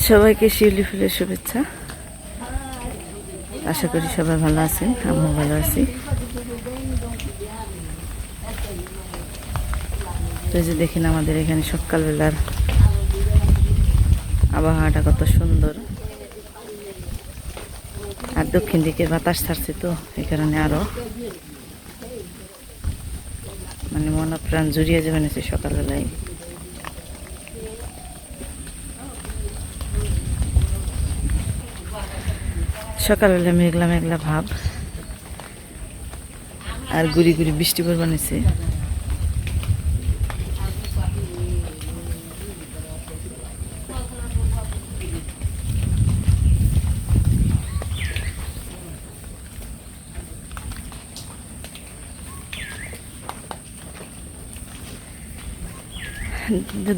সবাইকে শিউলি ফুলের শুভেচ্ছা। আশা করি সবাই ভালো আছেন, আমিও ভালো আছি। তো যে দেখেন আমাদের এখানে সকালবেলার আবহাওয়াটা কত সুন্দর, আর দক্ষিণ দিকের বাতাস ছাড়ছে তো এই কারণে আরো মানে মন প্রাণ জুড়িয়ে যাবেন সকালবেলায়। সকালবেলা মেঘলা মেঘলা ভাব, আর গুড়ি গুড়ি বৃষ্টি পড়বে নিছে।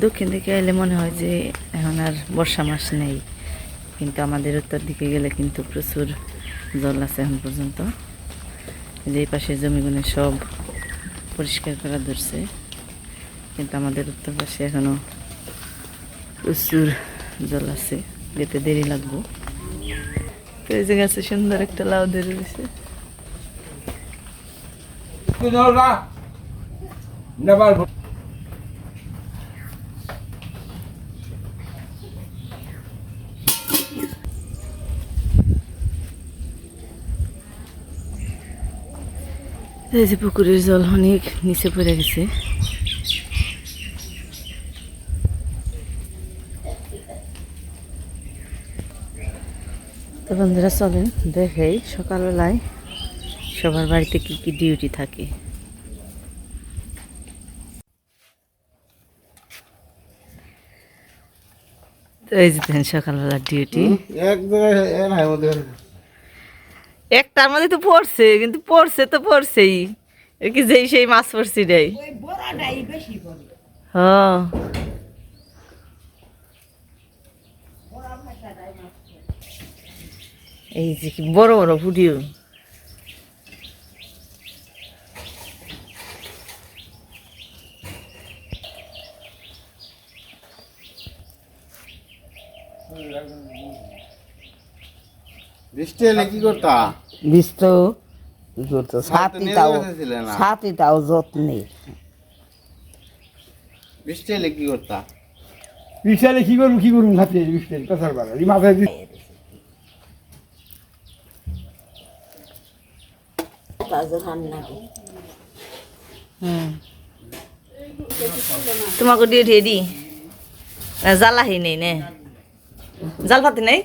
দক্ষিণ দিকে এলে মনে হয় যে এখন আর বর্ষা মাস নেই, কিন্তু আমাদের উত্তর দিকে গেলে কিন্তু প্রচুর জল আছে এখন পর্যন্ত। যে পাশে জমিগুলো সব পরিষ্কার করা ধরছে, কিন্তু আমাদের উত্তর পাশে এখনো প্রচুর জল আছে, যেতে দেরি লাগবো। তো এই যে গাছে সুন্দর একটা লাউ ধরে রয়েছে। এই যে পুকুরের জল অনেক নিচে পড়ে গেছে। তো বন্ধুরা চলেন দেখাই সকালবেলায় সবার বাড়িতে কি কি ডিউটি থাকে। তো এই যে দেখেন সকালবেলার ডিউটি একটার মধ্যে তো পড়ছে, কিন্তু পড়ছে তো পড়ছেই, কি যেই সেই মাছ পড়ছি রে। হ্যাঁ এই যে কি বড় বড় ভিডিও। বৃষ্টি এলে কি করতা? বৃষ্টি কি করতো, ছাতিটাও যত্নে। বৃষ্টি এলে কি করতা? বৃষ্টি এলে কি করবো খাতে বৃষ্টি পেশার বাড়া এই মাথায় তোমাকে দিয়ে ঢেডি জ্বালাহি নেই নে, জাল পাতি নেই।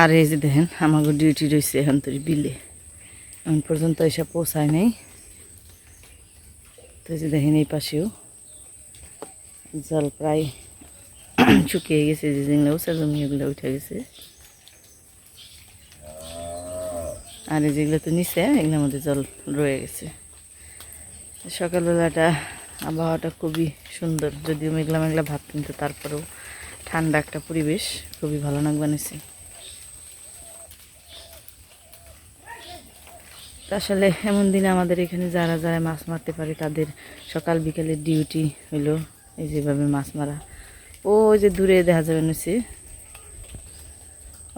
আর এই যে দেখেন আমাকে ডিউটি রয়েছে এখন তো বিলে, এখন পর্যন্ত এসব পৌঁছায় নেই। তো এই যে দেখেন এই পাশেও জল প্রায় শুকিয়ে গেছে, যে যেগুলো উঁচা জমি এগুলো উঠে গেছে, আর এই যেগুলো তো নিচে এগুলোর মধ্যে জল রয়ে গেছে। সকালবেলাটা আবহাওয়াটা খুবই সুন্দর, যদিও মেঘলা মেঘলা ভাব, কিন্তু তারপরেও ঠান্ডা একটা পরিবেশ, খুবই ভালো বানিয়েছে। আসলে এমন দিনে আমাদের এখানে যারা যারা মাছ মারতে পারে তাদের সকাল বিকালের ডিউটি হইলো এই যেভাবে মাছ মারা। ওই যে দূরে দেখা যাবে নিচে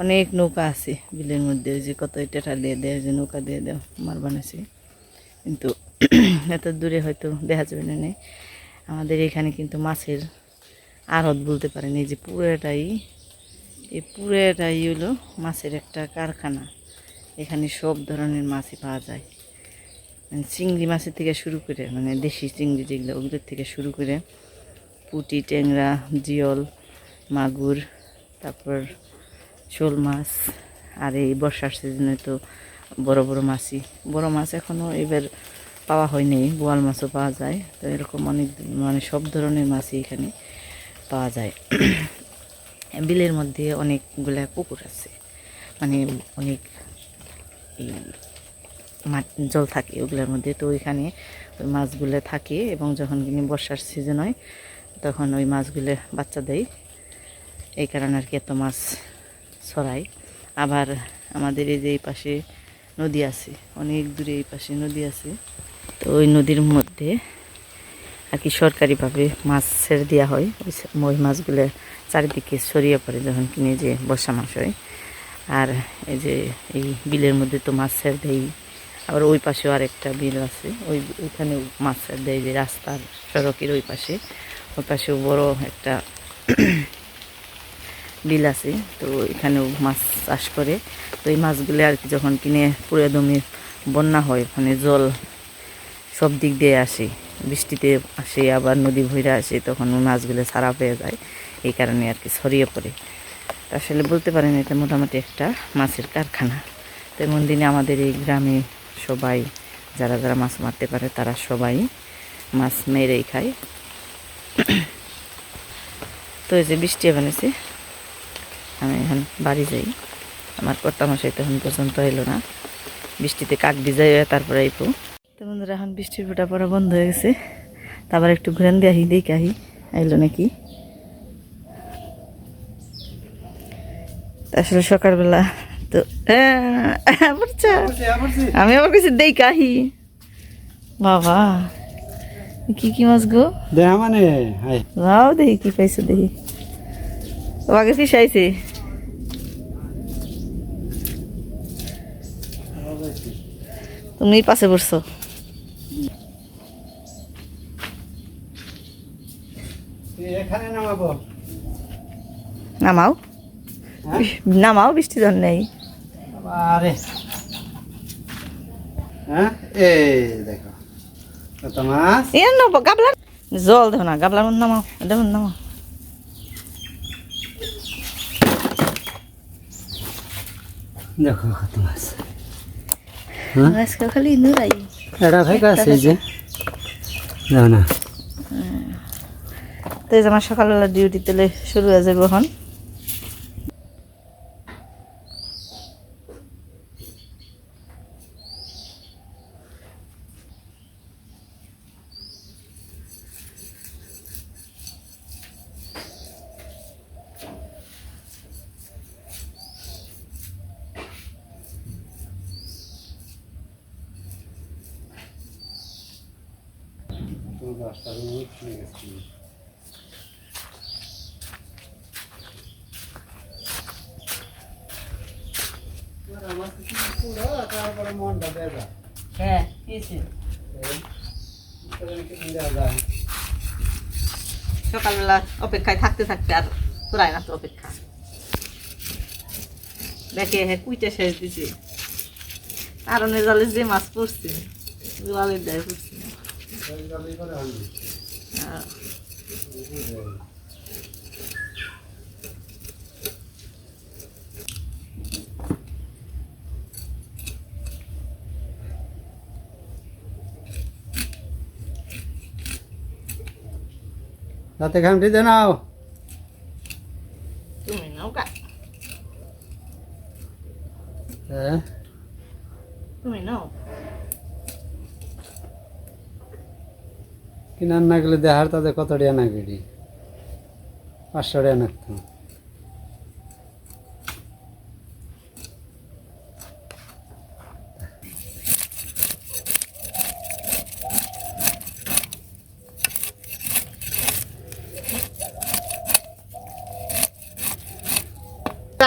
অনেক নৌকা আছে বিলের মধ্যে, ওই যে কত টেটা দিয়ে দেয়, যে নৌকা দিয়ে দেয় মার বানাইছে, কিন্তু এত দূরে হয়তো দেখা যাবে না। আমাদের এখানে কিন্তু মাছের আড়ত বলতে পারেন, এই যে পুরোটাই হলো মাছের একটা কারখানা। এখানে সব ধরনের মাছই পাওয়া যায়, মানে চিংড়ি মাছের থেকে শুরু করে, মানে দেশি চিংড়ি যেগুলো ওগুলোর থেকে শুরু করে পুঁটি, ট্যাংরা, জিয়ল, মাগুর, তারপর শোল মাছ, আর এই বর্ষার সিজনে তো বড় বড় মাছ এখনও এবার পাওয়া হয়নি, বোয়াল মাছও পাওয়া যায়। তো এরকম অনেক মানে সব ধরনের মাছই এখানে পাওয়া যায়। বিলের মধ্যে অনেকগুলা পুকুর আছে, মানে অনেক এই জল থাকে ওগুলোর মধ্যে, তো ওইখানে ওই মাছগুলো থাকে, এবং যখন কিনে বর্ষার সিজন হয় তখন ওই মাছগুলো বাচ্চা দেয়, এই কারণে আর কি এত মাছ ছড়ায়। আবার আমাদের এই যে এই পাশে নদী আছে, অনেক দূরে এই পাশে নদী আছে, তো ওই নদীর মধ্যে আর কি সরকারিভাবে মাছ ছেড়ে দেওয়া হয়, ওই মাছগুলো চারিদিকে ছড়িয়ে পড়ে যখন কিনে যে বর্ষা মাস হয়। আর এই যে এই বিলের মধ্যে তো মাছ ছেড়ে দেয়, আবার ওই পাশেও আরেকটা বিল আছে, ওইখানেও মাছ ছেড়ে দেয়, যে রাস্তার সড়কের ওই পাশেও বড় একটা বিল আছে, তো এখানেও মাছ চাষ করে। তো এই মাছগুলো আর কি যখন কিনে পুরো দমে বন্যা হয়, ওখানে জল সব দিক দিয়ে আসে, বৃষ্টিতে আসে আবার নদী ভৈরা আসে, তখন ওই মাছগুলো ছাড়া পেয়ে যায়, এই কারণে আর কি ছড়িয়ে পড়ে। তো আসলে বলতে পারেন এটা মোটামুটি একটা মাছের কারখানা। তো এমন দিনে আমাদের এই গ্রামে সবাই যারা যারা মাছ মারতে পারে তারা সবাই মাছ মেরেই খায়। তো এই যে বৃষ্টি বানিয়েছে, আমি এখন বাড়ি যাই, আমার কর্তামশাই তখন পর্যন্ত এলো না, বৃষ্টিতে কাক ভিজাই তারপরে আইপো। তো বন্ধুরা এখন বৃষ্টির ফোঁটা পড়া বন্ধ হয়ে গেছে, তারপর একটু ঘুরেন দিয়ে দেখে আইলো নাকি। আসলে সকালবেলা তো আমি আবার কিছু দেখি বাবা কি কি মাছ গো, দেখা মানে যাও দেখি কি পাইছো, দেখি তোমাকে ফিস আইছে। তুমি পাশে পড়ছো, এখানে নামাবো। নামাও নামাও, বৃষ্টি জন নেই। আরে হ্যাঁ এই দেখো কত মাছ। এ নেবো গাবলা, জল দেখো না, গাবলার মধ্যে নামাও, দেখুন নামাও। দেখো কত মাছ। আজকাল খালি নুরাই এটা থেকে আছে যে দেখো না। তো এই যে আমার সকালবেলা ডিউটি তেলে শুরু হয়ে যাবে এখন। তারপরে মনটা দেয় হ্যাঁ সকালবেলা অপেক্ষায় থাকতে থাকতে আর পুরাই না তো অপেক্ষা। দেখে হ্যাঁ কুইটা শেষ দিছে, কারণে জালে যে মাছ পড়ছে জালের দেয় পড়ছে। রাতে খামটি দে নাও। তুমি নাও কা, হ্যাঁ তুমি নাও। কিনার না গেলে দেহার তাদের কত টাকা না গেড়ি 500 টাকা নাকতো।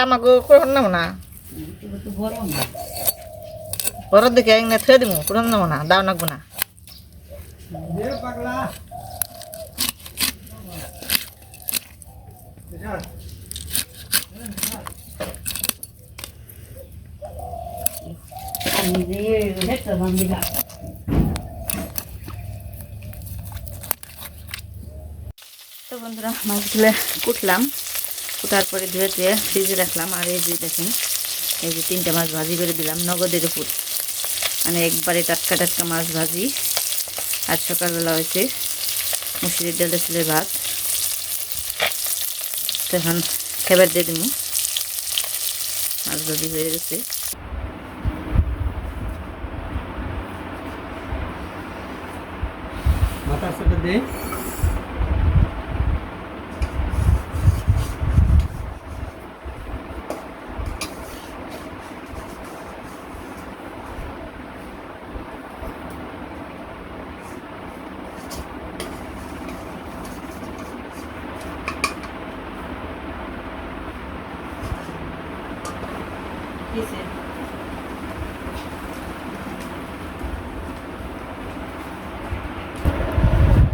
আমাকে কোন নাম না বড় দেখে এক না থুয়ে দিব, কোন নাম না দাও নাকবো না। তো বন্ধুরা মাছগুলো কুটলাম, কুটার পরে ধুয়ে ধুয়ে ফ্রিজে রাখলাম। আর এই যে দেখেন, এই যে 3টে মাছ ভাজি করে দিলাম নগদের উপর, মানে একবারে টাটকা টাটকা মাছ ভাজি। আর সকালবেলা হয়েছে মুসুরির ডালের ছেলের ভাত, তখন খেবার দিয়ে দিব। মাছ ভাজি হয়ে গেছে। মাথার সাথে দে।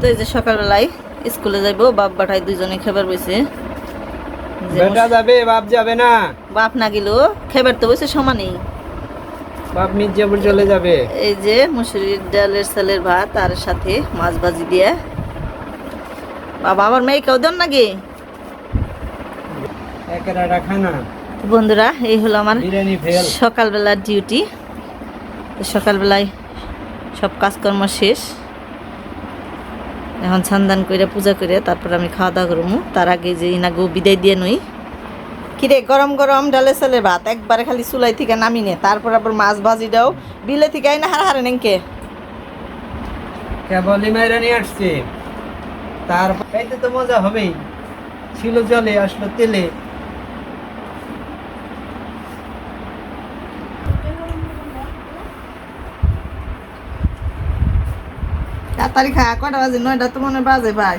তো এই যে সকালবেলায় স্কুলে যাইবো, বাপ বাটাই দুজনে খেবার বইছে। যে বেটা যাবে বাপ যাবে না, বাপ না গেলেও খেবার তো বইছে সমানই। বাপ মির্জাপুর চলে যাবে। এই যে মুসুরির ডালের চালের ভাত আর সাথে মাছ ভাজি দিয়ে। বাবা আমার মেয়েকেও দেন নাকি? একেরা খানা তো বন্ধুরা, এই হলো আমার বিরিয়ানি ফেল। সকালবেলার ডিউটি। সকালবেলায় সব কাজকর্ম শেষ, এখন ছান্দান করে পূজা করে তারপর আমি খাওয়া দাওয়া করবো। তার আগে যে ইনাগো বিদায় দিয়ে নই। কিরে, গরম গরম ডালের চালের ভাত একবারে খালি চুলাই থেকে নামি নে, তারপর আবার মাছ ভাজি দাও বিলে থেকে আইনা হার হারে নেংকে। কেবলই মাইরা নিয়ে আসছে, তার খাইতে তো মজা হবেই। ছিল জলে আসলো তেলে। তাড়াতাড়ি খা, কটা বাজে? 9টা তো মনে বাজে ভাই।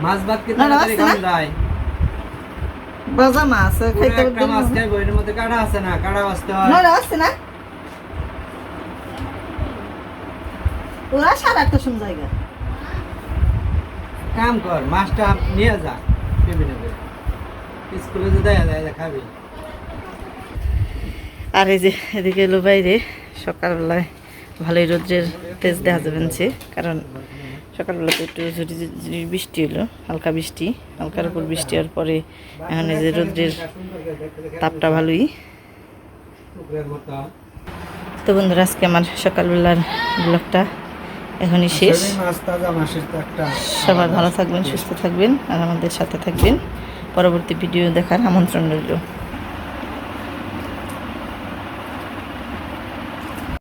মাছ ভাত কে না, না, তাড়াতাড়ি আসছে না? খাওয়া যায়। বাজা মাছ পুরো খাইতে একটা মাছ খাইবো, এর মধ্যে কাটা আছে না, কাটা বাছতে হয়। 9টা আসছে না? ওরা 8:30টার সময় জায়গা। কাম কর, মাছটা নিয়ে যা টেবিলে করে। স্কুলে যে দেয়া যায় খাবি। আর এই যে এদিকে এলো বাইরে সকালবেলায় ভালোই রোদ্রের তেজ দেখা যাবেন, কারণ সকালবেলা তো একটু ঝুড়ি ঝুড়ি বৃষ্টি হলো, হালকা বৃষ্টি, হালকার উপর বৃষ্টি হওয়ার পরে এখন এই যে রোদ্রের তাপটা ভালোই। তো বন্ধুরা, আজকে আমার সকালবেলার ব্লগটা এখনই শেষ। মাছ তাজা মাছের তো একটা। সবাই ভালো থাকবেন, সুস্থ থাকবেন আর আমাদের সাথে থাকবেন। পরবর্তী ভিডিও দেখার আমন্ত্রণ রইল।